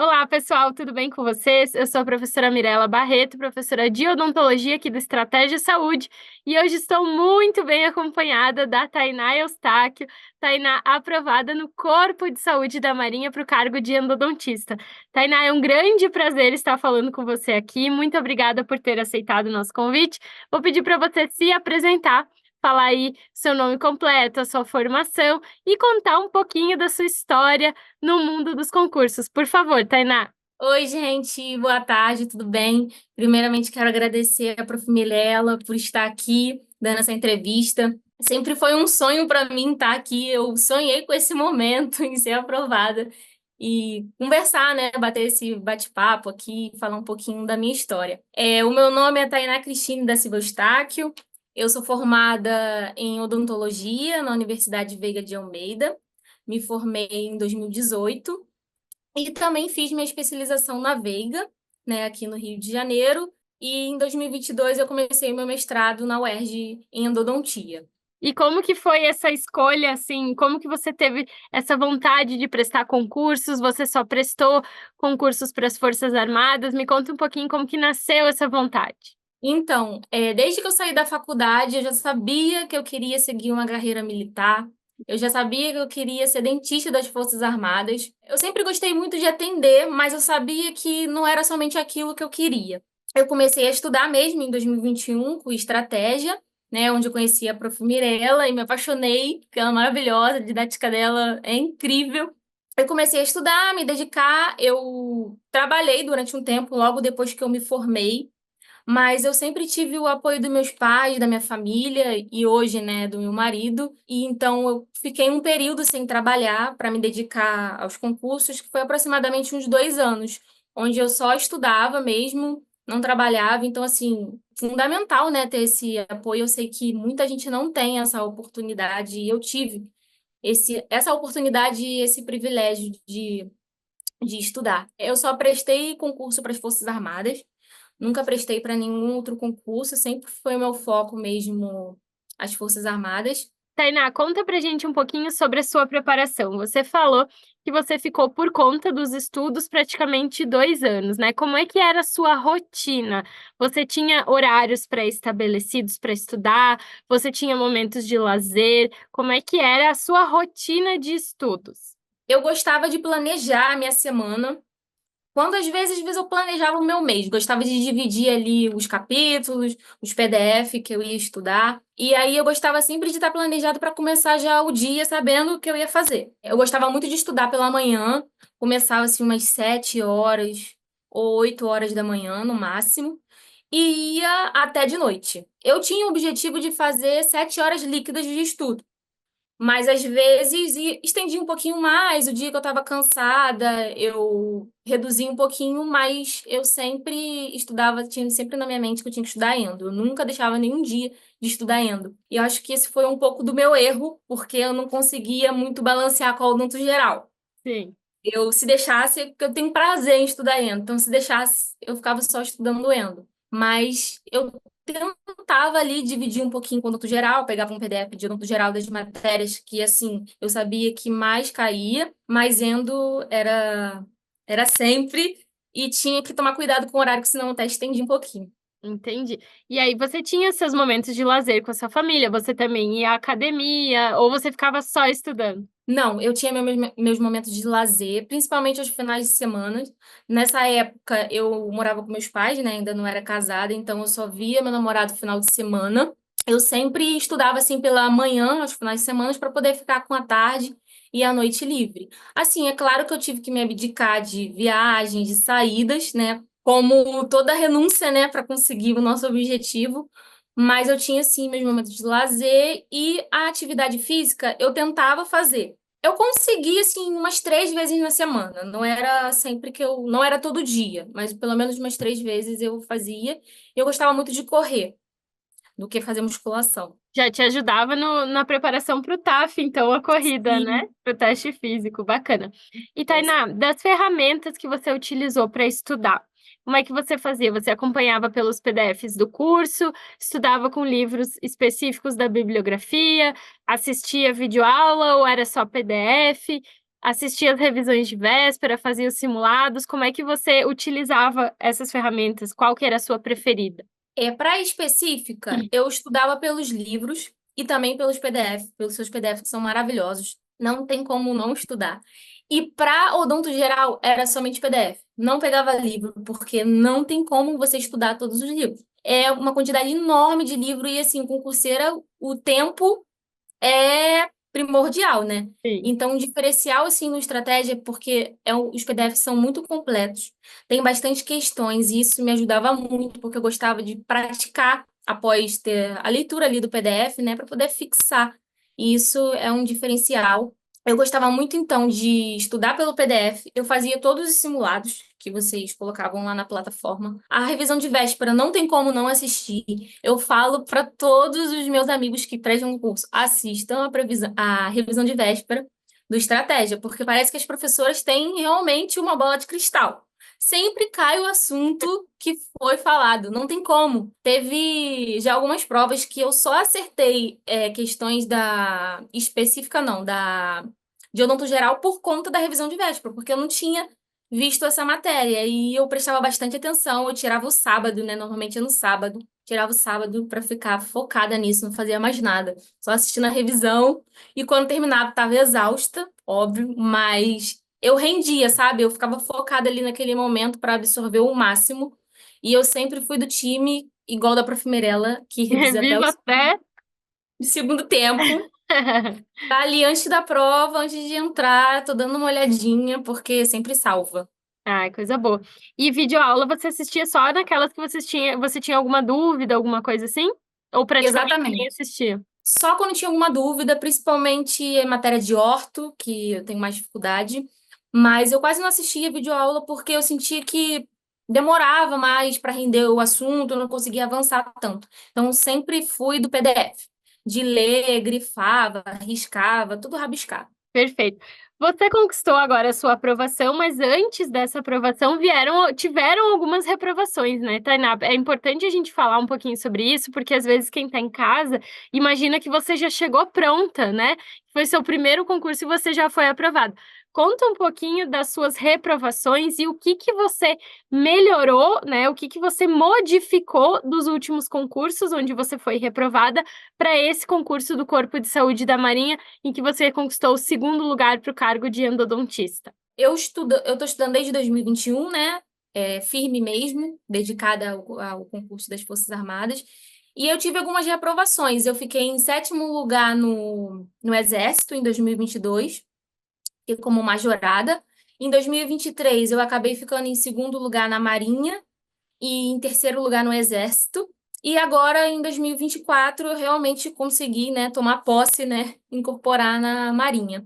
Olá, pessoal, tudo bem com vocês? Eu sou a professora Mirela Barreto, professora de odontologia aqui do Estratégia Saúde, e hoje estou muito bem acompanhada da Tainá Eustáquio. Tainá aprovada no Corpo de Saúde da Marinha para o cargo de endodontista. Tainá, é um grande prazer estar falando com você aqui. Muito obrigada por ter aceitado o nosso convite. Vou pedir para você se apresentar, falar aí seu nome completo, a sua formação e contar um pouquinho da sua história no mundo dos concursos. Por favor, Tainá. Oi, gente, boa tarde, tudo bem? Primeiramente, quero agradecer a Prof. Milela por estar aqui dando essa entrevista. Sempre foi um sonho para mim estar aqui. Eu sonhei com esse momento em ser aprovada e conversar, né? Bater esse bate-papo aqui, falar um pouquinho da minha história. O meu nome é Tainá Cristine da Silva Eustáquio. Eu sou formada em odontologia na Universidade Veiga de Almeida. Me formei em 2018. E também fiz minha especialização na Veiga, né, aqui no Rio de Janeiro. E em 2022 eu comecei meu mestrado na UERJ em endodontia. E como que foi essa escolha, assim, como que você teve essa vontade de prestar concursos? Você só prestou concursos para as Forças Armadas? Me conta um pouquinho como que nasceu essa vontade. Então, desde que eu saí da faculdade, eu já sabia que eu queria seguir uma carreira militar. Eu já sabia que eu queria ser dentista das Forças Armadas. Eu sempre gostei muito de atender, mas eu sabia que não era somente aquilo que eu queria. Eu comecei a estudar mesmo em 2021 com estratégia, né, onde eu conheci a Prof. Mirella e me apaixonei, porque ela é maravilhosa, a didática dela é incrível. Eu comecei a estudar, me dedicar. Eu trabalhei durante um tempo, logo depois que eu me formei, mas eu sempre tive o apoio dos meus pais, da minha família e hoje, né, do meu marido. E então eu fiquei um período sem trabalhar para me dedicar aos concursos, que foi aproximadamente uns 2 anos, onde eu só estudava mesmo, não trabalhava. Então, assim, fundamental, né, ter esse apoio. Eu sei que muita gente não tem essa oportunidade e eu tive essa oportunidade e esse privilégio de estudar. Eu só prestei concurso para as Forças Armadas. Nunca prestei para nenhum outro concurso, sempre foi o meu foco mesmo as Forças Armadas. Tainá, conta pra gente um pouquinho sobre a sua preparação. Você falou que você ficou por conta dos estudos praticamente 2 anos, né? Como é que era a sua rotina? Você tinha horários pré-estabelecidos para estudar? Você tinha momentos de lazer? Como é que era a sua rotina de estudos? Eu gostava de planejar a minha semana. Quando às vezes eu planejava o meu mês, gostava de dividir ali os capítulos, os PDF que eu ia estudar. E aí eu gostava sempre de estar planejado para começar já o dia sabendo o que eu ia fazer. Eu gostava muito de estudar pela manhã, começava assim umas 7 horas ou 8 horas da manhã no máximo, e ia até de noite. Eu tinha o objetivo de fazer 7 horas líquidas de estudo. Mas às vezes estendi um pouquinho mais, o dia que eu estava cansada, eu reduzi um pouquinho, mas eu sempre estudava, tinha sempre na minha mente que eu tinha que estudar endo. Eu nunca deixava nenhum dia de estudar endo. E eu acho que esse foi um pouco do meu erro, porque eu não conseguia muito balancear com o odonto geral. Sim. Eu, se deixasse, porque eu tenho prazer em estudar endo, então se deixasse, eu ficava só estudando endo. Mas eu tentava ali dividir um pouquinho com o odonto geral, pegava um PDF de odonto geral das matérias que, assim, eu sabia que mais caía, mas endo era sempre, e tinha que tomar cuidado com o horário, que senão eu até estendi um pouquinho. Entendi. E aí você tinha seus momentos de lazer com a sua família? Você também ia à academia ou você ficava só estudando? Não, eu tinha meus momentos de lazer, principalmente aos finais de semana. Nessa época, eu morava com meus pais, né? Ainda não era casada, então eu só via meu namorado no final de semana. Eu sempre estudava assim pela manhã, aos finais de semana, para poder ficar com a tarde e a noite livre. Assim, é claro que eu tive que me abdicar de viagens, de saídas, né? Como toda renúncia, né, para conseguir o nosso objetivo. Mas eu tinha, sim, meus momentos de lazer e a atividade física eu tentava fazer. Eu conseguia, assim, umas 3 vezes na semana. Não era sempre que eu... Não era todo dia, mas pelo menos umas 3 vezes eu fazia. Eu gostava muito de correr do que fazer musculação. Já te ajudava na preparação para o TAF, então, a corrida, né? Sim. Para o teste físico, bacana. E, Pois Tainá, das ferramentas que você utilizou para estudar, como é que você fazia? Você acompanhava pelos PDFs do curso, estudava com livros específicos da bibliografia, assistia videoaula ou era só PDF? assistia as revisões de véspera, fazia os simulados, como é que você utilizava essas ferramentas? Qual que era a sua preferida? Para específica, eu estudava pelos livros e também pelos PDF, pelos seus PDFs que são maravilhosos. Não tem como não estudar. E para odonto geral, era somente PDF. Não pegava livro, porque não tem como você estudar todos os livros. É uma quantidade enorme de livro e, assim, concurseira, o tempo é primordial, né? Sim. Então, o diferencial, assim, no estratégia, porque os PDFs são muito completos, tem bastante questões, e isso me ajudava muito, porque eu gostava de praticar após ter a leitura ali do PDF, né, para poder fixar. E isso é um diferencial. Eu gostava muito, então, de estudar pelo PDF. Eu fazia todos os simulados que vocês colocavam lá na plataforma. A revisão de véspera não tem como não assistir. Eu falo para todos os meus amigos que prestam um curso, assistam a revisão de véspera do Estratégia, porque parece que as professoras têm realmente uma bola de cristal. Sempre cai o assunto que foi falado, não tem como. Teve já algumas provas que eu só acertei questões da específica, não, da de odonto geral por conta da revisão de véspera, porque eu não tinha visto essa matéria e eu prestava bastante atenção. Eu tirava o sábado, né? Normalmente é no sábado. Tirava o sábado para ficar focada nisso, não fazia mais nada, só assistindo a revisão. E quando terminava, estava exausta, óbvio, mas eu rendia, sabe? Eu ficava focada ali naquele momento para absorver o máximo. E eu sempre fui do time igual da Prof. Mirella, que revisa até o Reviso até. segundo tempo. Tá ali antes da prova, antes de entrar, tô dando uma olhadinha, porque sempre salva. Ai, coisa boa. E videoaula você assistia só naquelas que você tinha alguma dúvida, alguma coisa assim? Ou praticamente nem Exatamente. assistia? Só quando tinha alguma dúvida, principalmente em matéria de orto, que eu tenho mais dificuldade. Mas eu quase não assistia videoaula porque eu sentia que demorava mais para render o assunto, eu não conseguia avançar tanto. Então, sempre fui do PDF, de ler, grifava, riscava, tudo rabiscado. Perfeito. Você conquistou agora a sua aprovação, mas antes dessa aprovação tiveram algumas reprovações, né, Tainá? É importante a gente falar um pouquinho sobre isso, porque às vezes quem está em casa imagina que você já chegou pronta, né? Foi seu primeiro concurso e você já foi aprovado. Conta um pouquinho das suas reprovações e o que que você melhorou, né? O que que você modificou dos últimos concursos onde você foi reprovada para esse concurso do Corpo de Saúde da Marinha em que você conquistou o segundo lugar para o cargo de endodontista. Eu estou estudando desde 2021, né? Firme mesmo, dedicada ao concurso das Forças Armadas. E eu tive algumas reaprovações. Eu fiquei em sétimo lugar no Exército em 2022, e como majorada. Em 2023, eu acabei ficando em segundo lugar na Marinha e em terceiro lugar no Exército. E agora, em 2024, eu realmente consegui, né, tomar posse, né, incorporar na Marinha.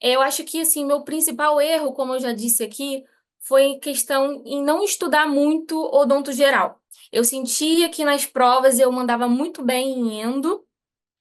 Eu acho que, assim, meu principal erro, como eu já disse aqui, foi questão em não estudar muito odonto geral. Eu sentia que nas provas eu mandava muito bem em endo,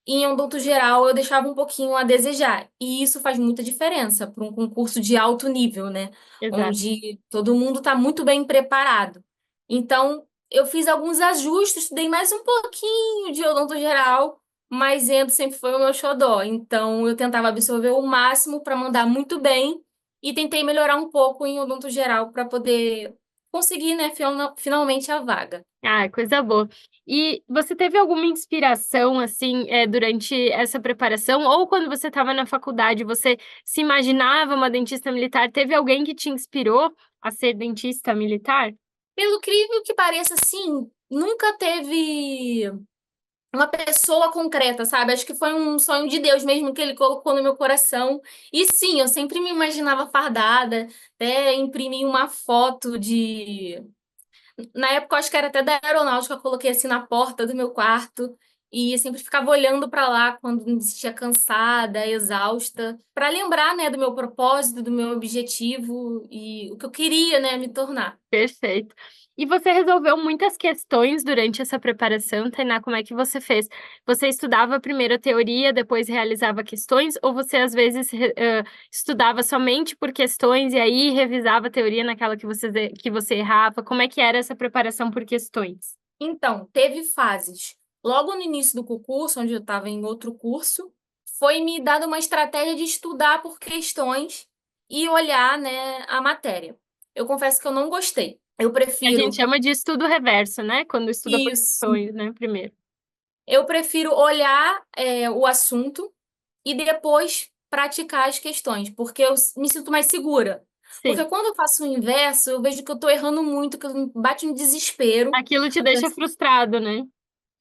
e em odonto geral eu deixava um pouquinho a desejar. E isso faz muita diferença para um concurso de alto nível, né? Exato. Onde todo mundo está muito bem preparado. Então, eu fiz alguns ajustes, estudei mais um pouquinho de odonto geral, mas endo sempre foi o meu xodó. Então, eu tentava absorver o máximo para mandar muito bem e tentei melhorar um pouco em odonto geral para poder conseguir, né, finalmente a vaga. Ah, coisa boa. E você teve alguma inspiração, assim, durante essa preparação? Ou quando você estava na faculdade, você se imaginava uma dentista militar? Teve alguém que te inspirou a ser dentista militar? Pelo incrível que pareça, sim, nunca teve uma pessoa concreta, sabe? Acho que foi um sonho de Deus mesmo que ele colocou no meu coração. E sim, eu sempre me imaginava fardada, até imprimi uma foto de. Na época, eu acho que era até da aeronáutica, eu coloquei assim na porta do meu quarto. E eu sempre ficava olhando para lá quando me sentia cansada, exausta, para lembrar, né, do meu propósito, do meu objetivo e o que eu queria, né, me tornar. Perfeito. E você resolveu muitas questões durante essa preparação, Tainá, como é que você fez? Você estudava primeiro a teoria, depois realizava questões, ou você às vezes estudava somente por questões e aí revisava a teoria naquela que você errava? Como é que era essa preparação por questões? Então, teve fases. Logo no início do concurso, onde eu estava em outro curso, foi me dada uma estratégia de estudar por questões e olhar, né, a matéria. Eu confesso que eu não gostei. Eu A gente prefiro chama de estudo reverso, né? Quando estuda por isso. questões, né? Primeiro. Eu prefiro olhar o assunto e depois praticar as questões, porque eu me sinto mais segura. Porque Sim. quando eu faço o inverso, eu vejo que eu estou errando muito, que eu bate um desespero. Aquilo te deixa frustrado, né?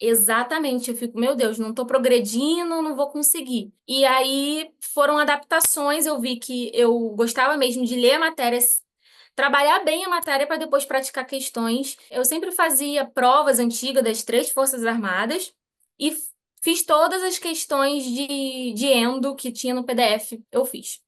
Exatamente, eu fico, meu Deus, não estou progredindo, não vou conseguir. E aí foram adaptações, eu vi que eu gostava mesmo de ler a matéria, trabalhar bem a matéria para depois praticar questões. Eu sempre fazia provas antigas das três Forças Armadas e fiz todas as questões de Endo que tinha no PDF. Eu fiz.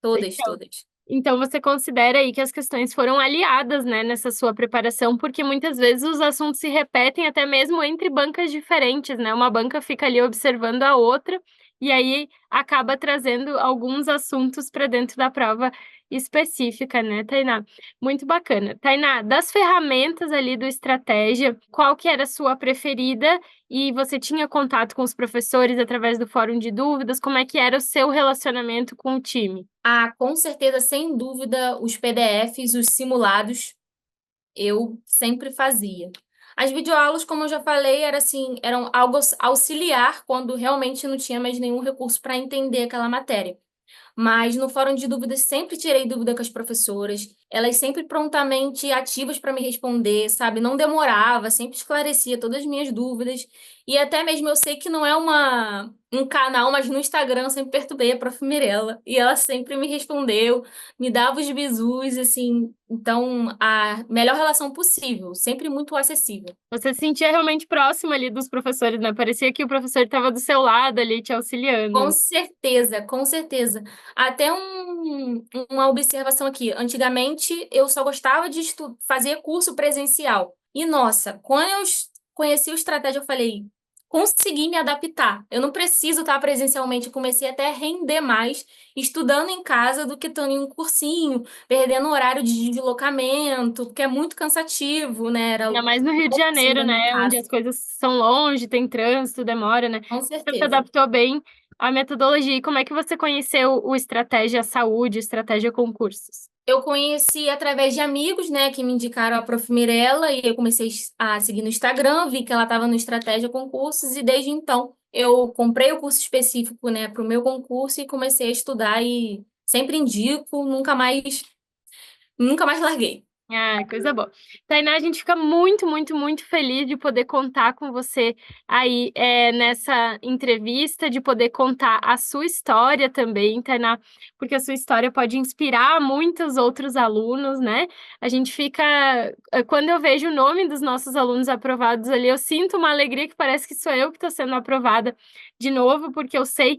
Todas, Legal. todas. Então você considera aí que as questões foram aliadas, né, nessa sua preparação, porque muitas vezes os assuntos se repetem até mesmo entre bancas diferentes, né? Uma banca fica ali observando a outra e aí acaba trazendo alguns assuntos para dentro da prova específica, né, Tainá? Muito bacana. Tainá, das ferramentas ali do estratégia, qual que era a sua preferida? E você tinha contato com os professores através do fórum de dúvidas? Como é que era o seu relacionamento com o time? Ah, com certeza, sem dúvida, os PDFs, os simulados, eu sempre fazia. As videoaulas, como eu já falei, era assim, eram algo auxiliar quando realmente não tinha mais nenhum recurso para entender aquela matéria. Mas no fórum de dúvidas sempre tirei dúvida com as professoras. Elas sempre prontamente ativas para me responder, sabe? Não demorava, sempre esclarecia todas as minhas dúvidas. E até mesmo eu sei que não é um canal, mas no Instagram eu sempre perturbei a Prof. Mirella. E ela sempre me respondeu, me dava os bizus, assim. Então, a melhor relação possível, sempre muito acessível. Você se sentia realmente próxima ali dos professores, né? Parecia que o professor estava do seu lado ali te auxiliando, Com né? certeza, com certeza. Até uma observação aqui. Antigamente, eu só gostava de fazer curso presencial. E, nossa, quando eu conheci o estratégia, eu falei, consegui me adaptar. Eu não preciso estar presencialmente. Eu comecei até a render mais estudando em casa do que estando em um cursinho, perdendo horário de deslocamento, porque é muito cansativo, né? Era Ainda mais no Rio de longe Janeiro, da minha né? Onde as casa. coisas são longe, tem trânsito, demora, né? Com Você se certeza. adaptou bem à metodologia. E como é que você conheceu o Estratégia Saúde, Estratégia Concursos? Eu conheci através de amigos, né, que me indicaram a Prof. Mirella, e eu comecei a seguir no Instagram, vi que ela estava no Estratégia Concursos, e desde então eu comprei o curso específico, né, para o meu concurso e comecei a estudar e sempre indico, nunca mais larguei. Ah, coisa boa. Tainá, a gente fica muito, muito, muito feliz de poder contar com você aí nessa entrevista, de poder contar a sua história também, Tainá, porque a sua história pode inspirar muitos outros alunos, né? A gente fica. Quando eu vejo o nome dos nossos alunos aprovados ali, eu sinto uma alegria que parece que sou eu que estou sendo aprovada de novo, porque eu sei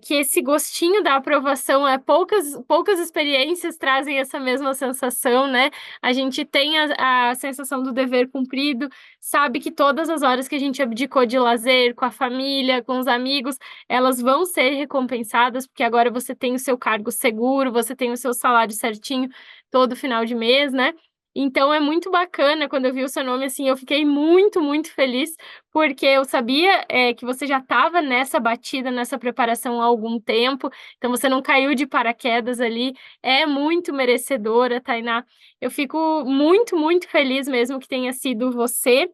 que esse gostinho da aprovação poucas experiências trazem essa mesma sensação, né? A gente tem a sensação do dever cumprido, sabe que todas as horas que a gente abdicou de lazer com a família, com os amigos, elas vão ser recompensadas, porque agora você tem o seu cargo seguro, você tem o seu salário certinho todo final de mês, né? Então é muito bacana quando eu vi o seu nome assim, eu fiquei muito, muito feliz, porque eu sabia que você já estava nessa batida, nessa preparação há algum tempo, então você não caiu de paraquedas ali, é muito merecedora, Tainá. Eu fico muito, muito feliz mesmo que tenha sido você.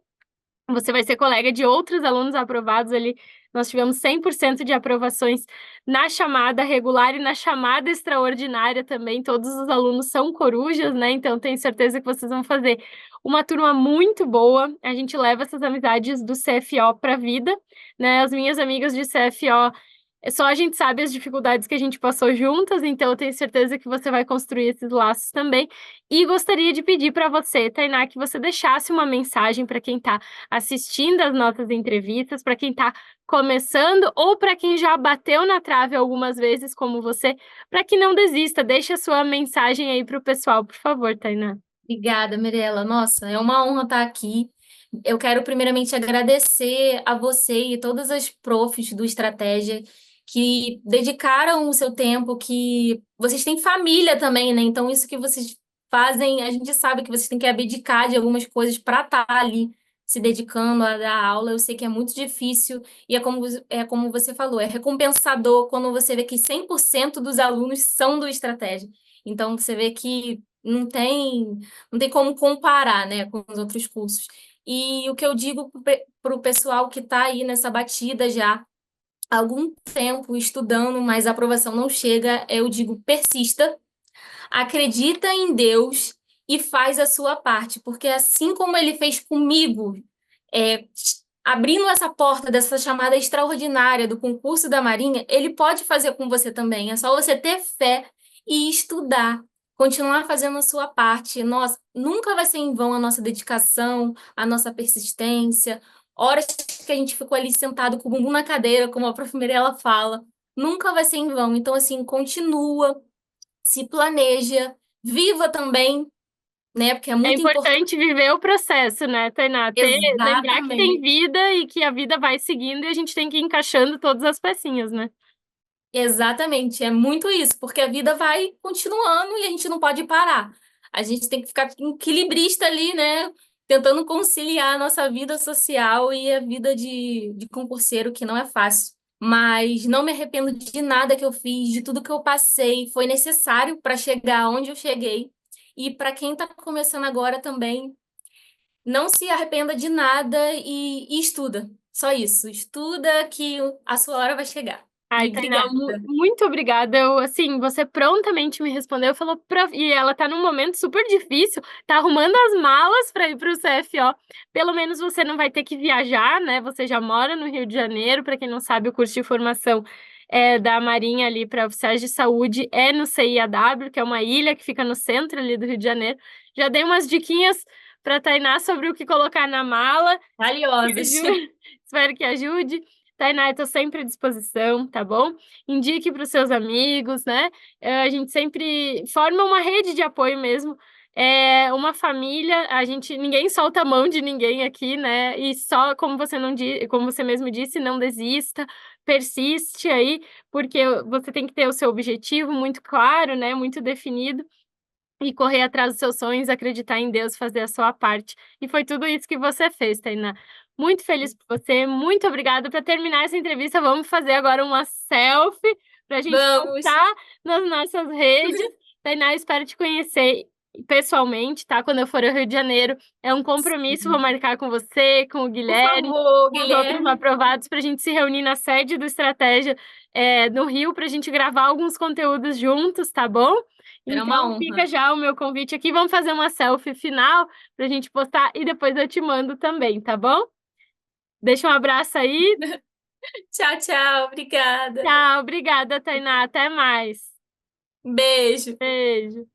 Você vai ser colega de outros alunos aprovados ali. Nós tivemos 100% de aprovações na chamada regular e na chamada extraordinária também. Todos os alunos são corujas, né? Então tenho certeza que vocês vão fazer uma turma muito boa. A gente leva essas amizades do CFO para a vida, né? As minhas amigas de CFO só a gente sabe as dificuldades que a gente passou juntas, então eu tenho certeza que você vai construir esses laços também. E gostaria de pedir para você, Tainá, que você deixasse uma mensagem para quem está assistindo as nossas entrevistas, para quem está começando ou para quem já bateu na trave algumas vezes, como você, para que não desista. Deixe a sua mensagem aí para o pessoal, por favor, Tainá. Obrigada, Mirella. Nossa, é uma honra estar aqui. Eu quero primeiramente agradecer a você e todas as profs do Estratégia que dedicaram o seu tempo, que vocês têm família também, né? Então, isso que vocês fazem, a gente sabe que vocês têm que abdicar de algumas coisas para estar ali se dedicando a dar aula. Eu sei que é muito difícil e é como você falou, é recompensador quando você vê que 100% dos alunos são do Estratégia. Então, você vê que não tem como comparar, né, com os outros cursos. E o que eu digo para o pessoal que está aí nessa batida já há algum tempo estudando, mas a aprovação não chega, eu digo persista, acredita em Deus e faz a sua parte, porque assim como ele fez comigo, é, abrindo essa porta dessa chamada extraordinária do concurso da Marinha, ele pode fazer com você também. É só você ter fé e estudar, continuar fazendo a sua parte. Nossa, nunca vai ser em vão a nossa dedicação, a nossa persistência. Horas que a gente ficou ali sentado com o bumbum na cadeira, como a prof. Mirella fala, nunca vai ser em vão. Então, assim, continua, se planeja, viva também, né? Porque é É muito importante. importante viver o processo, né, Tainá? Lembrar que tem Exatamente. vida e que a vida vai seguindo e a gente tem que ir encaixando todas as pecinhas, né? Exatamente, é muito isso, porque a vida vai continuando e a gente não pode parar. A gente tem que ficar equilibrista ali, né? Tentando conciliar a nossa vida social e a vida de concurseiro, que não é fácil. Mas não me arrependo de nada que eu fiz, de tudo que eu passei. Foi necessário para chegar onde eu cheguei. E para quem está começando agora também, não se arrependa de nada e estuda. Só isso. Estuda que a sua hora vai chegar. Ai, E Tainá, obrigada. muito obrigada. Assim, você prontamente me respondeu, falou, e ela tá num momento super difícil, tá arrumando as malas para ir para o CFO. Pelo menos você não vai ter que viajar, né? Você já mora no Rio de Janeiro, para quem não sabe, o curso de formação da Marinha ali para oficiais de saúde é no CIAW, que é uma ilha que fica no centro ali do Rio de Janeiro. Já dei umas diquinhas para Tainá sobre o que colocar na mala. Valiosas. Espero que ajude. Tainá, eu tô sempre à disposição, tá bom? Indique para os seus amigos, né? A gente sempre forma uma rede de apoio mesmo. É uma família, ninguém solta a mão de ninguém aqui, né? E só, como você não como você mesmo disse, não desista, persiste aí, porque você tem que ter o seu objetivo muito claro, né? Muito definido e correr atrás dos seus sonhos, acreditar em Deus, fazer a sua parte. E foi tudo isso que você fez, Tainá. Muito feliz por você, muito obrigada. Para terminar essa entrevista, vamos fazer agora uma selfie para a gente Vamos. postar nas nossas redes. Tainá, espero te conhecer pessoalmente, tá? Quando eu for ao Rio de Janeiro, é um compromisso, vou marcar com você, com o Por Guilherme, favor, com os outros Guilherme. aprovados, para a gente se reunir na sede do Estratégia, no Rio, para a gente gravar alguns conteúdos juntos, tá bom? Será uma Então, fica honra. já o meu convite aqui. Vamos fazer uma selfie final para a gente postar e depois eu te mando também, tá bom? Deixa um abraço aí. Tchau, tchau. Obrigada. Tchau, obrigada, Tainá. Até mais. Beijo. Beijo.